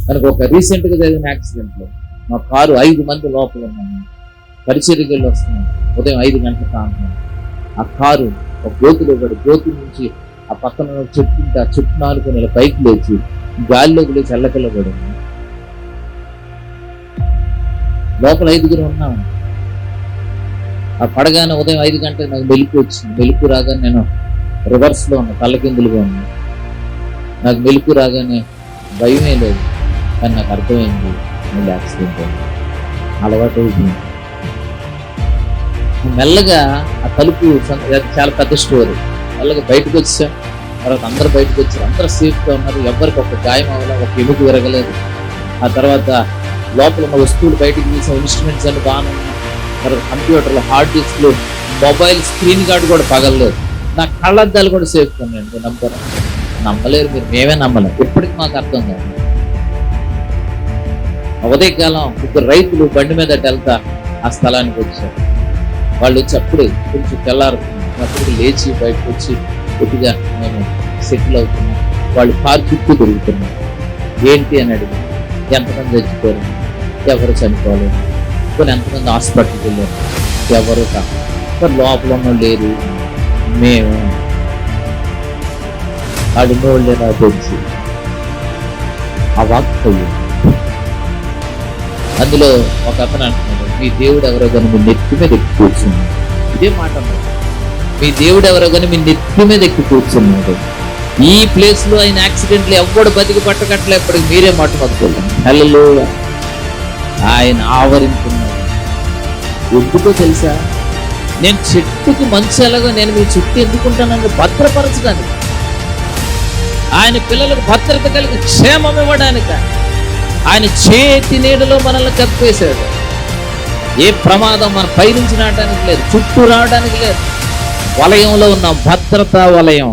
మనకు ఒక రీసెంట్గా జరిగిన యాక్సిడెంట్లో మా కారు 5 మంది లోపల ఉన్నాము, పరిచర్యకి వెళ్ళి వస్తున్నాం, ఉదయం 5 గంటల ప్రాంతం. ఆ కారు ఒక గోతులో పడి, గోతు నుంచి ఆ పక్కన చెట్టు ఆ చెట్టు నాలుకొని ఇలా పైకి లేచి గాలిలోకి లేచి ఎల్లకెళ్ళ పడింది. లోపల 5గురు ఉన్నాము. ఆ పడగానే ఉదయం 5 గంటలకు నాకు మెలుపు వచ్చింది. మెలుపు రాగానే నేను రివర్స్లో ఉన్నా, తల్లకిందులుగా ఉన్నా. నాకు మెలుపు రాగానే భయమే లేదు, కానీ నాకు అర్థమైంది మళ్ళీ యాక్సిడెంట్ అయింది. అలవాటు అయిపోయింది. మెల్లగా ఆ తలుపు చాలా పెద్ద స్టోరీ. మెల్లగా బయటకు వచ్చాం. తర్వాత అందరూ బయటకు వచ్చారు, అందరూ సేఫ్గా ఉన్నారు, ఎవరికి ఒక గాయం అవ్వలేదు, ఒక ఎముక విరగలేదు. ఆ తర్వాత లోపల ఉన్న వస్తువులు బయటకు తీసిన ఇన్స్ట్రుమెంట్స్ అన్ని బాగానే ఉన్నాయి. తర్వాత కంప్యూటర్లు, హార్డ్ డిస్క్లు, మొబైల్ స్క్రీన్ గార్డ్ కూడా పగలలేదు. నా కళ్ళద్దాలు కూడా సేఫ్గా ఉన్నాయండి. నమ్మరు, నమ్మలేరు మీరు, మేమే నమ్మలేము. ఇప్పటికి మాకు అర్థం కాదు. ఉదయకాలం 2 రైతులు బండి మీద వెళ్తా ఆ స్థలానికి వచ్చారు. వాళ్ళు వచ్చి అప్పుడే కొంచెం తెల్లారుతుంది, అప్పుడు లేచి బయటకు వచ్చి కొద్దిగా మేము సెటిల్ అవుతున్నాం. వాళ్ళు కారు చుట్టూ తిరుగుతున్నాం. ఏంటి అని అడిగి, ఎంతమంది చచ్చిపోయారు, ఎవరు చనిపోలేదు, కొన్ని ఎంతమంది హాస్పిటల్కి వెళ్ళారు, ఎవరు కాదు, లోపల ఉన్న లేరు, మేము అడినోళ్ళే నాకు తెలిసి ఆ వాక్యం. అందులో ఒక అతను అంటున్నాడు, మీ దేవుడు ఎవరో కానీ మీ నెత్తి మీద ఎక్కి కూర్చున్నాడు. ఇదే మాట అన్నాడు, మీ దేవుడు ఎవరో కానీ మీ నెత్తి మీద ఎక్కి కూర్చున్నాడు. ఈ ప్లేస్ లో ఆయన యాక్సిడెంట్లు ఎవ్వడు బతికి పట్టకట్లే, ఎప్పటికి మీరే మాట పట్టుకోండి. హల్లెలూయా. ఆయన ఆవరించున్నాడు. ఎందుకో తెలుసా, నేను చెట్టుకి మంచు ఎలాగో నేను మీ చుట్టూ ఎందుకుంటానని భద్రపరచడానికి, ఆయన పిల్లలకు భద్రత కలిగి క్షేమం ఇవ్వడానికి. ఆయన చేతి నీడలో మనల్ని కప్పేశాడు. ఏ ప్రమాదం మన పైనుంచి రావడానికి లేదు, చుట్టూ రావడానికి లేదు. వలయంలో ఉన్న భద్రతా వలయం.